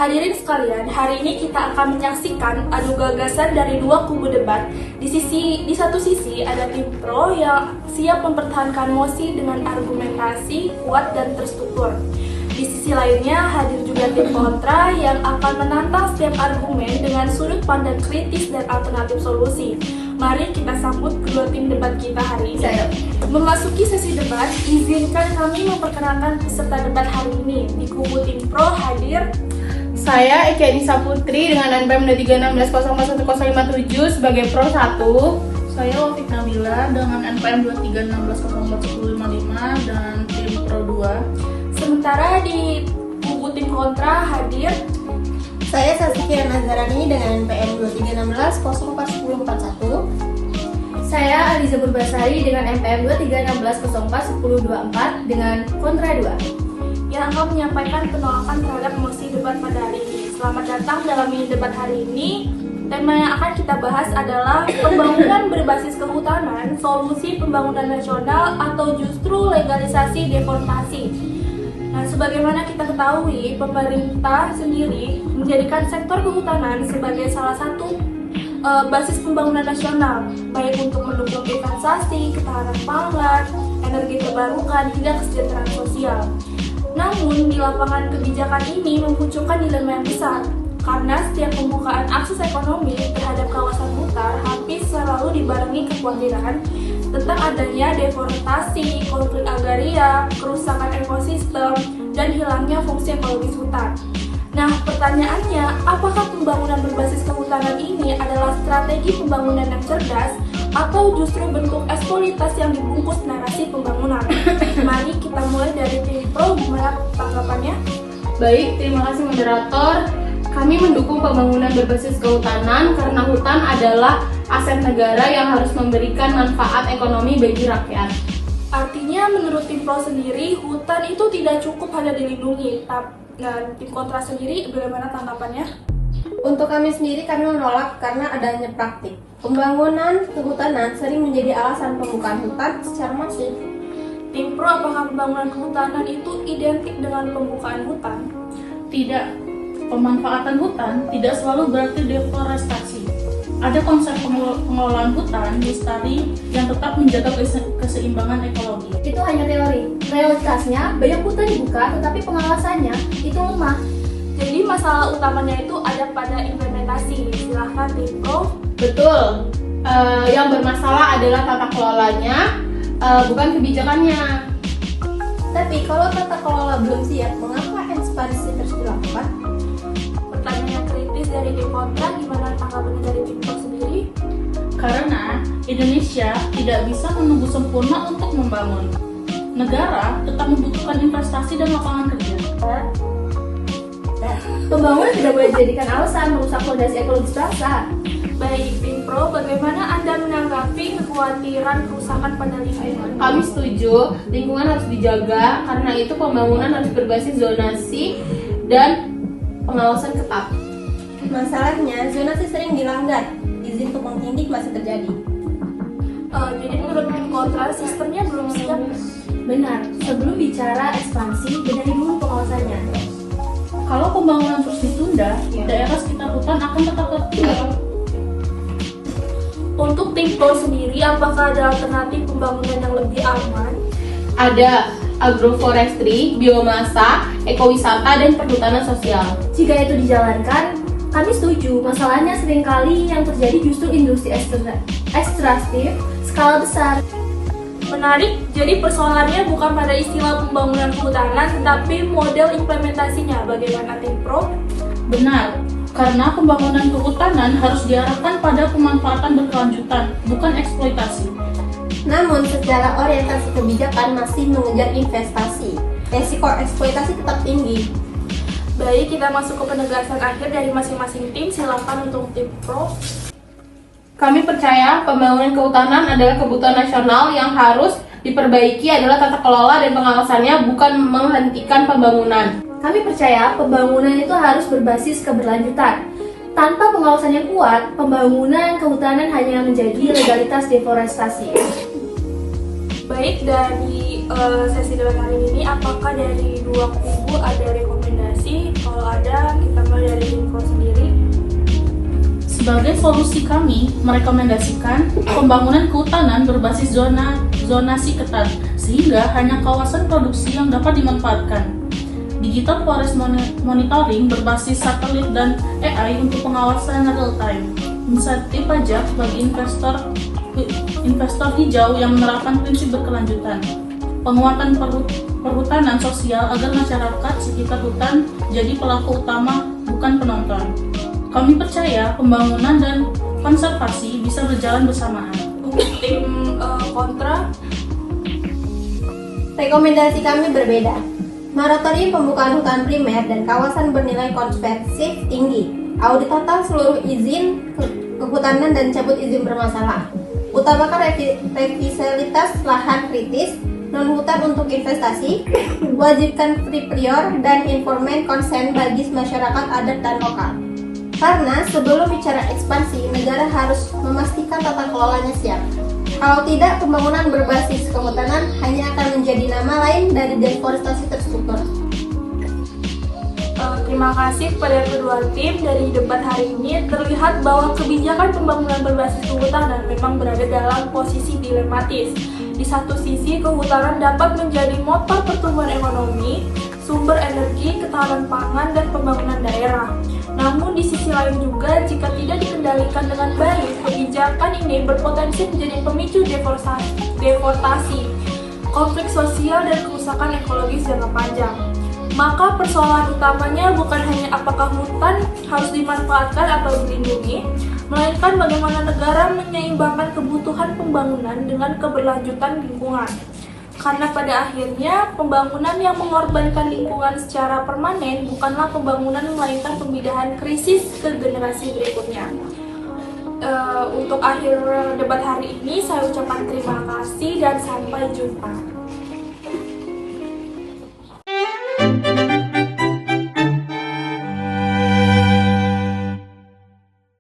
Hadirin sekalian, hari ini kita akan menyaksikan adu gagasan dari dua kubu debat. Di satu sisi ada tim pro yang siap mempertahankan mosi dengan argumentasi kuat dan terstruktur. Di sisi lainnya hadir juga tim kontra yang akan menantang setiap argumen dengan sudut pandang kritis dan alternatif solusi. Mari kita sambut kedua tim debat kita hari ini. Memasuki sesi debat, izinkan kami memperkenalkan peserta debat hari ini. Di kubu tim pro hadir saya Eki Anissa Putri dengan NPM 2316041057 sebagai Pro 1. Saya Wafik Nabila dengan NPM 2316041055 dan tim Pro 2. Sementara di kubu tim kontra hadir saya Saskia Nazarani dengan NPM 2316041041. Saya Aliza Burbasari dengan NPM 2316041024 dengan kontra 2. yang akan menyampaikan penolakan terhadap mosi debat pada hari ini. Selamat datang dalam mini debat hari ini. Tema yang akan kita bahas adalah pembangunan berbasis kehutanan, solusi pembangunan nasional atau justru legalisasi deforestasi. Nah, sebagaimana kita ketahui, pemerintah sendiri menjadikan sektor kehutanan sebagai salah satu basis pembangunan nasional, baik untuk mendukung investasi, ketahanan pangan, energi terbarukan, hingga kesejahteraan sosial. Namun, di lapangan kebijakan ini memunculkan dilema yang besar, karena setiap pembukaan akses ekonomi terhadap kawasan hutan hampir selalu dibarengi kekhawatiran tentang adanya deforestasi, konflik agraria, kerusakan ekosistem, dan hilangnya fungsi ekologis hutan. Nah, pertanyaannya, apakah pembangunan berbasis kehutanan ini adalah strategi pembangunan yang cerdas atau justru bentuk eksploitasi yang dibungkus narasi pembangunan? Mari kita mulai dari tim pro, gimana tanggapannya? Baik, terima kasih moderator. Kami mendukung pembangunan berbasis kehutanan karena hutan adalah aset negara yang harus memberikan manfaat ekonomi bagi rakyat. Artinya menurut tim pro sendiri, hutan itu tidak cukup hanya dilindungi. Nah, tim kontra sendiri bagaimana tanggapannya? Untuk kami sendiri, kami menolak karena adanya praktik pembangunan kehutanan sering menjadi alasan pembukaan hutan secara masif. Tim pro, apakah pembangunan kehutanan itu identik dengan pembukaan hutan? Tidak, pemanfaatan hutan tidak selalu berarti deforestasi. Ada konsep pengelolaan hutan lestari yang tetap menjaga keseimbangan ekologi. Itu hanya teori. Realitasnya, banyak hutan dibuka tetapi pengawasannya itu lemah. Jadi masalah utamanya itu ada pada implementasi. Silahkan tim pro. Betul, yang bermasalah adalah tata kelolanya, bukan kebijakannya. Tapi kalau tata kelola belum siap, mengapa ekspansi terus dilakukan? Pertanyaan kritis dari tim kontra, gimana tanggapannya dari tim pro sendiri? Karena Indonesia tidak bisa menunggu sempurna untuk membangun. Negara tetap membutuhkan investasi dan lapangan kerja. Pembangunan tidak boleh dijadikan alasan merusak fondasi ekologis bangsa. Baik, tim pro, bagaimana Anda menanggapi kekhawatiran kerusakan pada lingkungan? Kami setuju, lingkungan harus dijaga, karena itu pembangunan harus berbasis zonasi dan pengawasan ketat. Masalahnya, zonasi sering dilanggar, izin tumpang tindih masih terjadi. Jadi menurut tim kontra, sistemnya belum siap. Benar, sebelum bicara ekspansi, benahi dulu pengawasannya. Kalau pembangunan terus ditunda, daerah sekitar hutan akan tetap tertinggal. Untuk tim pro sendiri, apakah ada alternatif pembangunan yang lebih aman? Ada agroforestry, biomasa, ekowisata, dan perhutanan sosial. Jika itu dijalankan, kami setuju. Masalahnya seringkali yang terjadi justru industri ekstraktif skala besar. Menarik, jadi persoalannya bukan pada istilah pembangunan kehutanan, tetapi model implementasinya. Bagaimana tim pro? Benar, karena pembangunan kehutanan harus diarahkan pada pemanfaatan berkelanjutan, bukan eksploitasi. Namun, secara orientasi kebijakan masih mengejar investasi. Resiko eksploitasi tetap tinggi. Baik, kita masuk ke penegasan akhir dari masing-masing tim. Silakan untuk tim pro. Kami percaya pembangunan kehutanan adalah kebutuhan nasional yang harus diperbaiki adalah tata kelola dan pengawasannya, bukan menghentikan pembangunan. Kami percaya pembangunan itu harus berbasis keberlanjutan. Tanpa pengawasan yang kuat, pembangunan kehutanan hanya menjadi legalitas deforestasi. Baik, dari sesi debat hari ini, apakah dari dua kubu ada rekomendasi? Kalau ada, kita mulai dari info sendiri. Sebagai solusi kami merekomendasikan pembangunan kehutanan berbasis zonasi ketat, sehingga hanya kawasan produksi yang dapat dimanfaatkan. Digital Forest Monitoring berbasis satelit dan AI untuk pengawasan real time. Insentif pajak bagi investor hijau yang menerapkan prinsip berkelanjutan. Penguatan perhutanan sosial agar masyarakat sekitar hutan jadi pelaku utama, bukan penonton. Kami percaya pembangunan dan konservasi bisa berjalan bersamaan. Untuk tim kontra, Rekomendasi kami berbeda. Moratorium pembukaan hutan primer dan kawasan bernilai konservasi tinggi. Audit total seluruh izin kehutanan dan cabut izin bermasalah. Utamakan revitalitas lahan kritis, non-hutan untuk investasi. Wajibkan free prior dan informed consent bagi masyarakat adat dan lokal. Karena sebelum bicara ekspansi, negara harus memastikan tata kelolanya siap. Kalau tidak, pembangunan berbasis kehutanan hanya akan menjadi nama lain dari deforestasi terstruktur. terima kasih kepada kedua tim dari debat hari ini. Terlihat bahwa kebijakan pembangunan berbasis kehutanan memang berada dalam posisi dilematis. Di satu sisi, kehutanan dapat menjadi motor pertumbuhan ekonomi, sumber energi, ketahanan pangan, dan pembangunan daerah. Namun di sisi lain juga, jika tidak dikendalikan dengan baik, kebijakan ini berpotensi menjadi pemicu deforestasi, konflik sosial, dan kerusakan ekologis jangka panjang. Maka persoalan utamanya bukan hanya apakah hutan harus dimanfaatkan atau dilindungi, melainkan bagaimana negara menyeimbangkan kebutuhan pembangunan dengan keberlanjutan lingkungan. Karena pada akhirnya, pembangunan yang mengorbankan lingkungan secara permanen bukanlah pembangunan, melainkan pemindahan krisis ke generasi berikutnya. Untuk akhir debat hari ini, saya ucapkan terima kasih dan sampai jumpa.